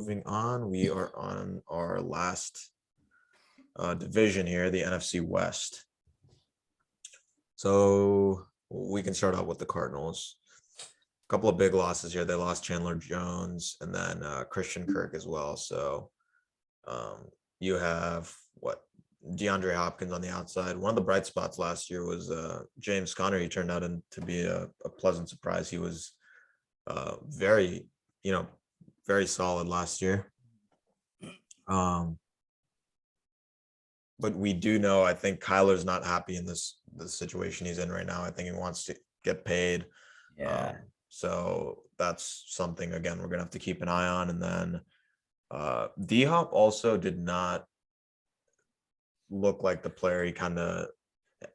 moving on, we are on our last division here, the NFC West. So we can start out with the Cardinals. A couple of big losses here. They lost Chandler Jones and then Christian Kirk as well. So you have DeAndre Hopkins on the outside. One of the bright spots last year was James Conner. He turned out to be a pleasant surprise. He was very solid last year. But we do know, I think Kyler's not happy in this situation he's in right now. I think he wants to get paid. Yeah. So that's something, again, we're going to have to keep an eye on. And then D-Hop also did not look like the player he kind of,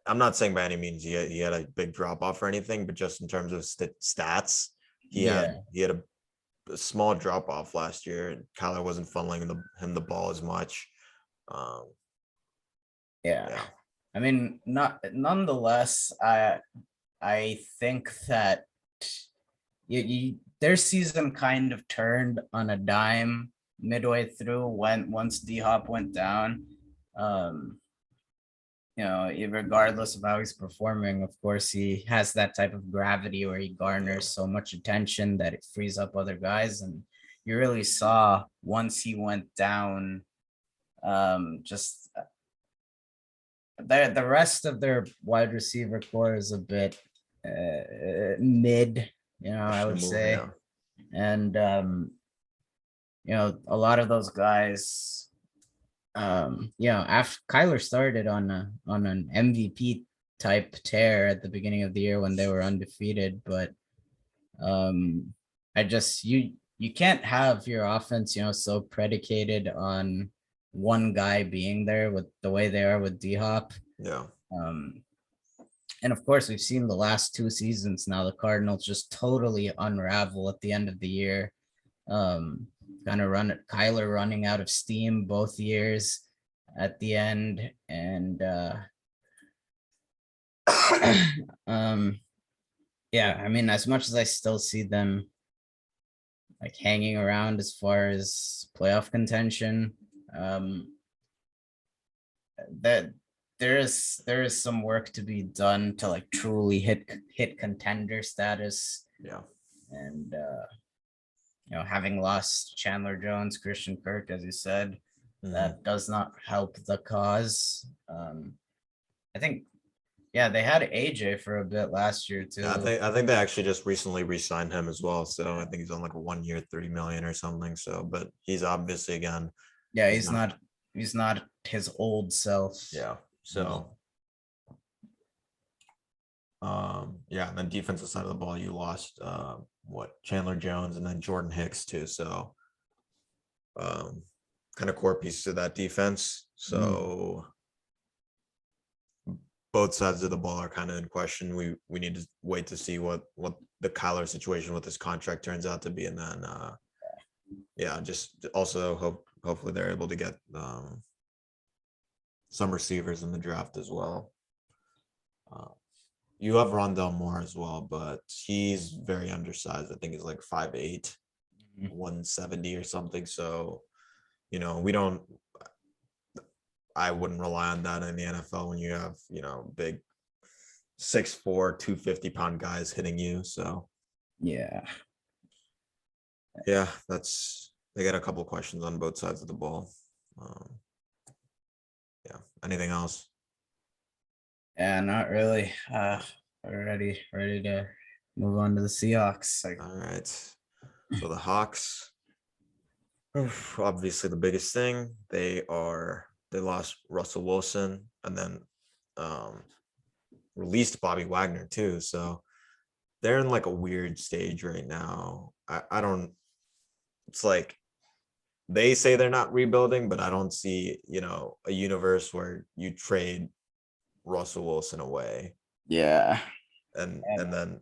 I'm not saying by any means he had a big drop off or anything, but just in terms of stats, he had a small drop off last year. Kyler wasn't funneling him the ball as much. Yeah. I mean, nonetheless, I think that their season kind of turned on a dime midway through once D-Hop went down. Regardless of how he's performing, of course, he has that type of gravity where he garners so much attention that it frees up other guys. And you really saw once he went down, just the rest of their wide receiver core is a bit mid, I would say. Yeah. And, a lot of those guys, after Kyler started on an MVP type tear at the beginning of the year when they were undefeated, but you can't have your offense, so predicated on one guy being there with the way they are with D-Hop. Yeah. And of course, we've seen the last 2 seasons now, the Cardinals just totally unravel at the end of the year. Kind of Kyler running out of steam both years at the end. And I mean, as much as I still see them like hanging around as far as playoff contention, that there is some work to be done to like truly hit contender status. Yeah. And having lost Chandler Jones, Christian Kirk, as you said, that does not help the cause. I think they had AJ for a bit last year too. Yeah, I think they actually just recently re-signed him as well. So I think he's on like a 1 year, $30 million or something. So, but he's obviously, again. Yeah, he's not his old self. Yeah. So, and then defensive side of the ball, you lost Chandler Jones and then Jordan Hicks too. So, kind of core pieces of that defense. So, both sides of the ball are kind of in question. We need to wait to see what the Kyler situation with this contract turns out to be, and then just also hopefully they're able to get some receivers in the draft as well. You have Rondell Moore as well, but he's very undersized. I think he's like 5'8", 170 or something. So, I wouldn't rely on that in the NFL when you have, big 6'4", 250-pound guys hitting you. So, yeah, they got a couple of questions on both sides of the ball. Anything else? Yeah, not really. Ready to move on to the Seahawks. All right. So the Hawks, obviously the biggest thing, they lost Russell Wilson and then released Bobby Wagner too. So they're in like a weird stage right now. It's like they say they're not rebuilding, but I don't see, a universe where you trade Russell Wilson away. Yeah. And then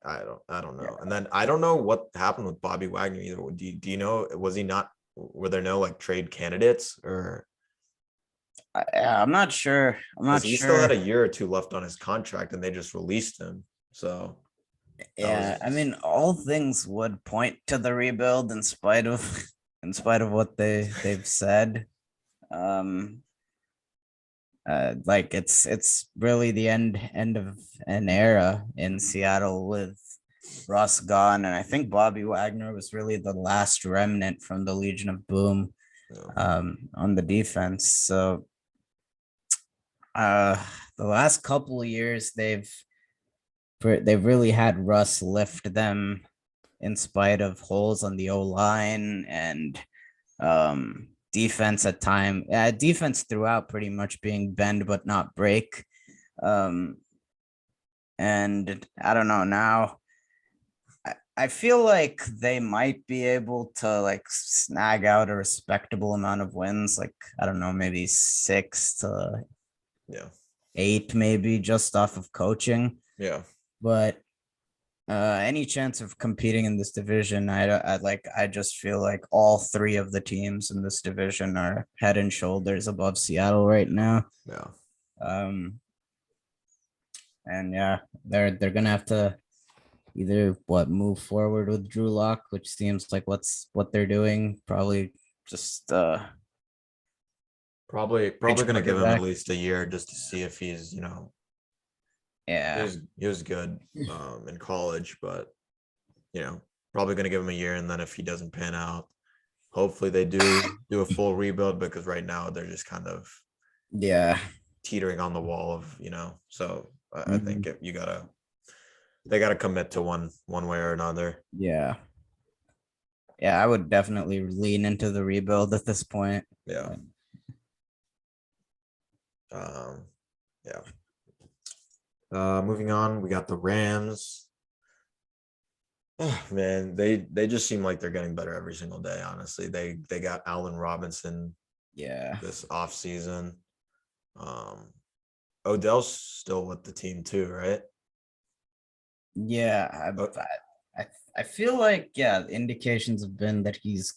I don't know. Yeah. And then I don't know what happened with Bobby Wagner either. Do you know, were there no like trade candidates or? I'm not sure. He still had a year or two left on his contract and they just released him. So I mean, all things would point to the rebuild in spite of in spite of what they've said. Um, like it's really the end of an era in Seattle with Russ gone, and I think Bobby Wagner was really the last remnant from the Legion of Boom Yeah. on the defense. So uh, the last couple of years they've really had Russ lift them in spite of holes on the O line and defense at time defense throughout pretty much being bend but not break. um and I don't know now. I feel like they might be able to like snag out a respectable amount of wins, like I don't know, maybe 6 to Yeah. 8, maybe just off of coaching. Yeah. But any chance of competing in this division, I just feel like all 3 of the teams in this division are head and shoulders above Seattle right now. Yeah. Um, and yeah, they're gonna have to either move forward with Drew Lock, which seems like what they're doing. Probably just Probably gonna give him at quarterback. least a year just to see if he's, he Yeah. was good in college, but probably gonna give him a year, and then if he doesn't pan out, hopefully they do a full rebuild, because right now they're just kind of Yeah. teetering on the wall of, so I Mhm. think they gotta commit to one way or another. Yeah. Yeah, I would definitely lean into the rebuild at this point. Yeah. Um, yeah. Moving on, we got the Rams. Oh man, they just seem like they're getting better every single day. Honestly, they got Allen Robinson Yeah. this off season. Odell's still with the team too, right? Yeah. Oh, I feel like, yeah, indications have been that he's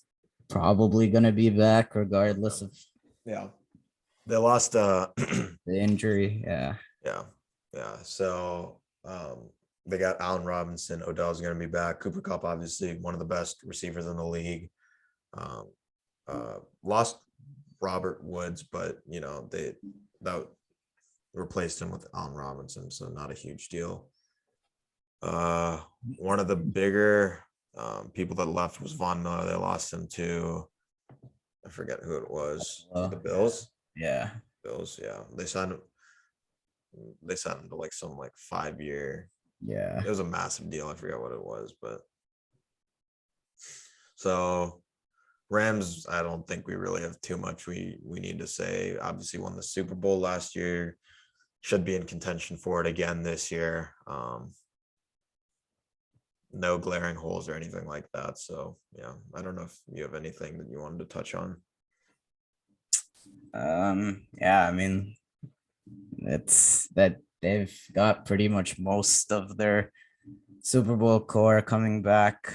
probably gonna be back regardless of yeah. They lost the injury. Yeah. yeah. Yeah. So they got Allen Robinson, Odell's gonna be back. Cooper Kupp, obviously one of the best receivers in the league. Um Lost Robert Woods, but they that replaced him with Allen Robinson, so not a huge deal. One of the bigger people that left was Von Miller. They lost him to, I forget who it was. The Bills. Yeah. Bills, yeah. They signed him. They signed him to like some 5-year. Yeah. It was a massive deal. I forget what it was, but so Rams, I don't think we really have too much we need to say. Obviously won the Super Bowl last year. Should be in contention for it again this year. No glaring holes or anything like that. So yeah, I don't know if you have anything that you wanted to touch on. Yeah, I mean, it's that they've got pretty much most of their Super Bowl core coming back.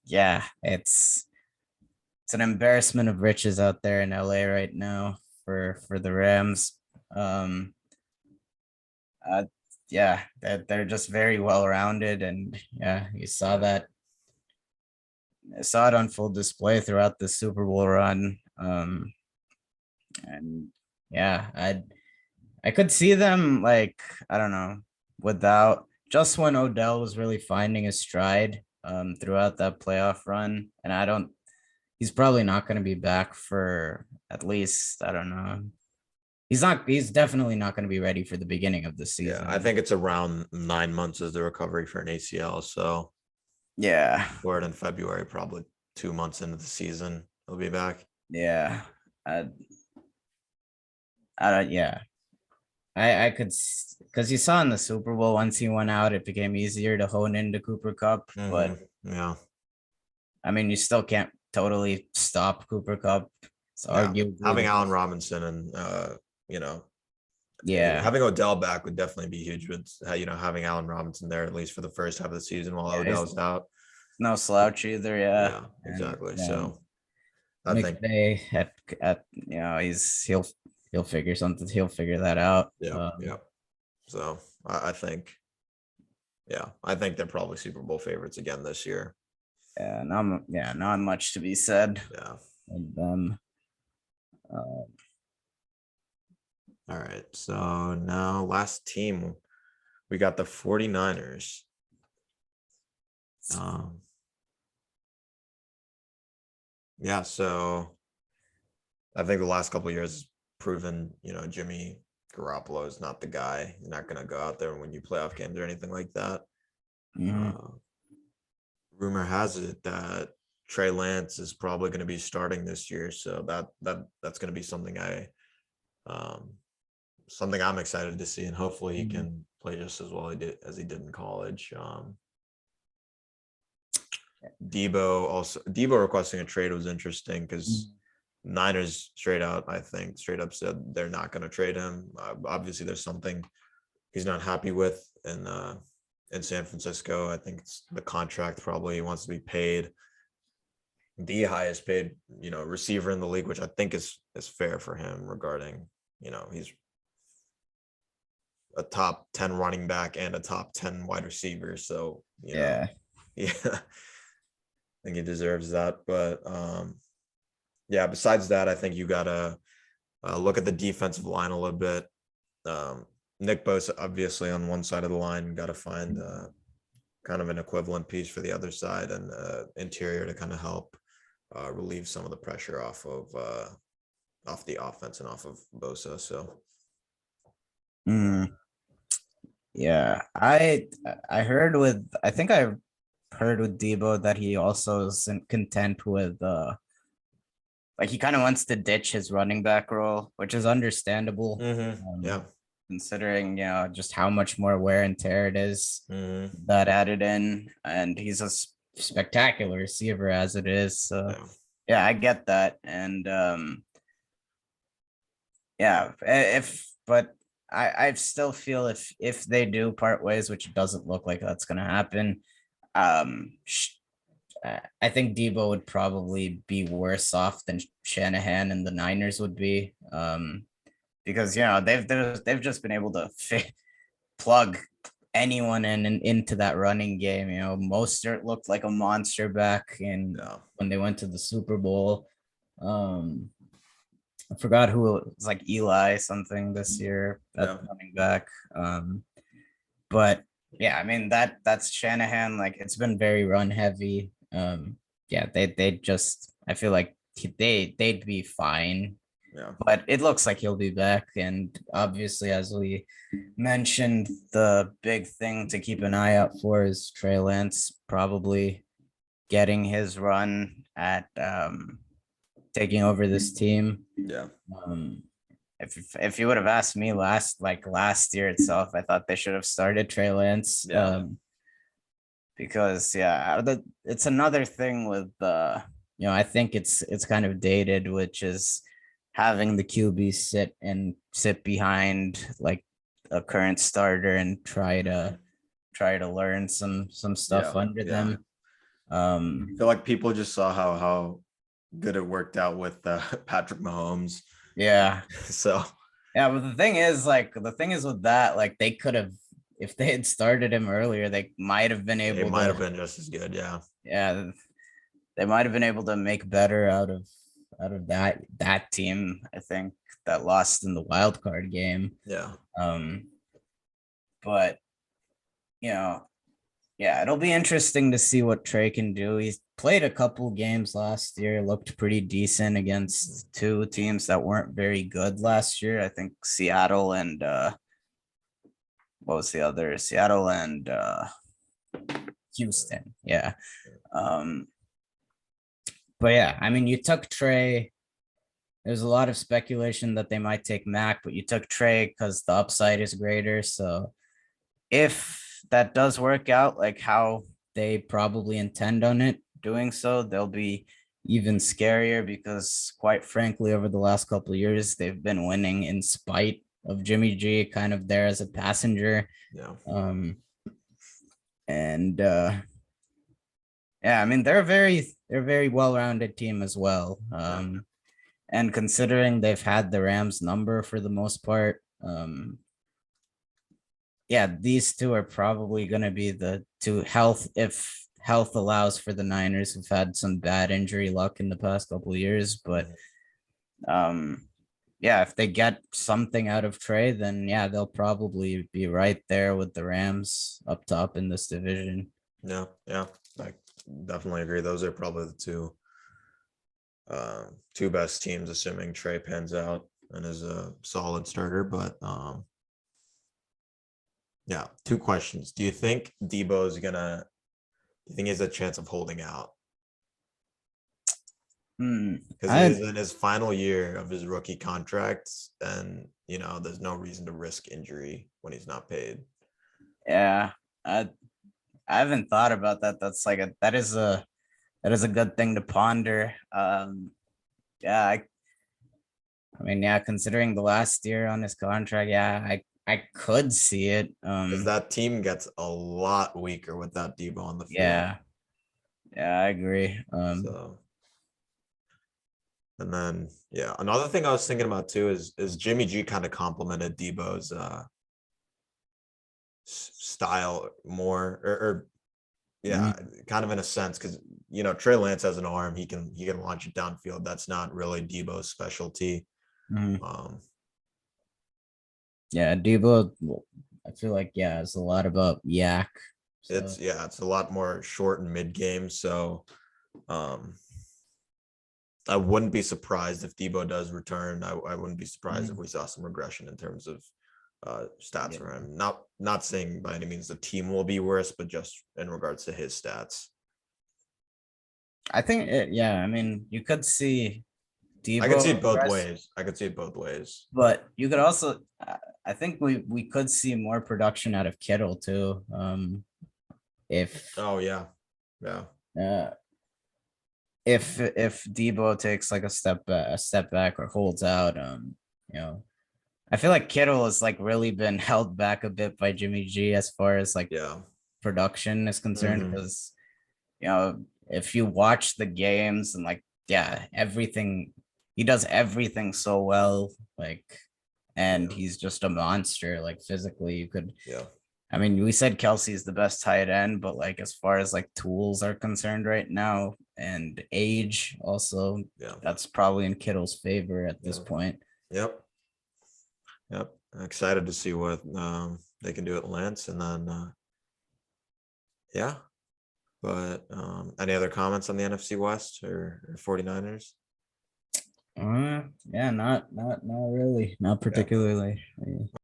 Yeah, it's an embarrassment of riches out there in LA right now for the Rams. Um, yeah, they're just very well rounded, and yeah, you saw that. I saw it on full display throughout the Super Bowl run. And yeah, I could see them, like, I don't know, without just when Odell was really finding his stride throughout that playoff run. And he's probably not going to be back for at least, I don't know. He's definitely not going to be ready for the beginning of the season. Yeah, I think it's around 9 months as the recovery for an ACL. So Yeah. for it in February, probably 2 months into the season, he'll be back. Yeah. Yeah. I could, because you saw in the Super Bowl, once he went out, it became easier to hone into Cooper Kupp. But yeah, I mean, you still can't totally stop Cooper Kupp. It's arguably having Allen Robinson and yeah, having Odell back would definitely be huge. With having Allen Robinson there at least for the first half of the season while Odell's out. No slouch either. Yeah. Yeah, exactly. And, So I think McVay at he'll figure something. He'll figure that out. yeah. So I think they're probably Super Bowl favorites again this year. not much to be said Yeah. of them. All right. So now last team, we got the 49ers. Yeah, so I think the last couple of years proven, Jimmy Garoppolo is not the guy. He's not going to go out there and win you playoff games or anything like that. Mhm. Rumor has it that Trey Lance is probably going to be starting this year, so that's going to be something I'm excited to see, and hopefully he can play just as well as he did in college. Debo requesting a trade was interesting because Niners straight up said they're not going to trade him. Obviously, there's something he's not happy with in San Francisco. I think it's the contract. Probably he wants to be paid the highest paid receiver in the league, which I think is fair for him. Regarding he's a top 10 running back and a top 10 wide receiver, so yeah, I think he deserves that. But yeah, besides that, I think you gotta look at the defensive line a little bit. Nick Bosa, obviously, on one side of the line, got to find kind of an equivalent piece for the other side, and interior to kind of help relieve some of the pressure off the offense and off of Bosa. So, Yeah, I think I heard with Debo that he also isn't content with like he kind of wants to ditch his running back role, which is understandable. Yeah, Considering just how much more wear and tear it is that added in, and he's a spectacular receiver as it is. So yeah, I get that. And yeah, but I still feel if they do part ways, which it doesn't look like that's gonna happen, I think Debo would probably be worse off than Shanahan and the Niners would be. Because they've just been able to plug anyone in and into that running game. Mostert looked like a monster back when they went to the Super Bowl. I forgot who it was, like Eli something this year at running back. But yeah, I mean that's Shanahan. Like it's been very run heavy. Yeah, they just I feel like they'd be fine. Yeah. But it looks like he'll be back. And obviously, as we mentioned, the big thing to keep an eye out for is Trey Lance probably getting his run at taking over this team. Yeah. If you would have asked me last year itself, I thought they should have started Trey Lance. Because it's another thing with I think it's kind of dated, which is having the QB sit behind like a current starter and try to learn some stuff under them. I feel like people just saw how good it worked out with Patrick Mahomes. Yeah. So yeah, but the thing is with that, like they could have, if they had started him earlier, they might have been able. It might have been just as good. Yeah. Yeah, they might have been able to make better out of that team. I think that lost in the wild card game. Yeah. But yeah, it'll be interesting to see what Trey can do. He's played a couple games last year, looked pretty decent against two teams that weren't very good last year. I think Seattle and what was the other? Seattle and Houston. Yeah. But yeah, I mean, you took Trey. There's a lot of speculation that they might take Mac, but you took Trey because the upside is greater. So if that does work out like how they probably intend on it doing so, they'll be even scarier because quite frankly, over the last couple of years, they've been winning in spite of Jimmy G kind of there as a passenger. Yeah. Yeah, I mean, they're a very well-rounded team as well. And considering they've had the Rams number for the most part, yeah, these two are probably going to be the two health. If health allows for the Niners, who've had some bad injury luck in the past couple of years. But yeah, if they get something out of Trey, then yeah, they'll probably be right there with the Rams up top in this division. Yeah, I definitely agree. Those are probably the two best teams, assuming Trey pans out and is a solid starter. But yeah, two questions. Do you think Debo's gonna? Do you think he has a chance of holding out? Because he I is in his final year of his rookie contract, and there's no reason to risk injury when he's not paid. yeah, I haven't thought about that. That's like that is a good thing to ponder. Yeah, I mean, yeah, considering the last year on his contract, yeah, I could see it. Because that team gets a lot weaker without Debo on the field. Yeah, I agree. So, and then yeah, another thing I was thinking about too is Jimmy G kind of complimented Debo's style more, or yeah, kind of in a sense, because Trey Lance has an arm, he can launch it downfield. That's not really Debo's specialty. Yeah, Debo, I feel like it's a lot about yak. So. It's a lot more short and mid game. So I wouldn't be surprised if Debo does return. I wouldn't be surprised if we saw some regression in terms of stats for him. Not saying by any means the team will be worse, but just in regards to his stats. I think I mean, you could see Debo. I could see it both ways. But you could also, I think we could see more production out of Kittle too. If if Debo takes like a step back or holds out, I feel like Kittle has like really been held back a bit by Jimmy G as far as like production is concerned, because if you watch the games and like everything, he does everything so well, like, and he's just a monster, like physically. You could I mean, we said Kelsey is the best tight end, but like as far as like tools are concerned right now and age also, that's probably in Kittle's favor at this point. Yep. I'm excited to see what they can do at Lance, and then but any other comments on the NFC West or 49ers? Not really, not particularly.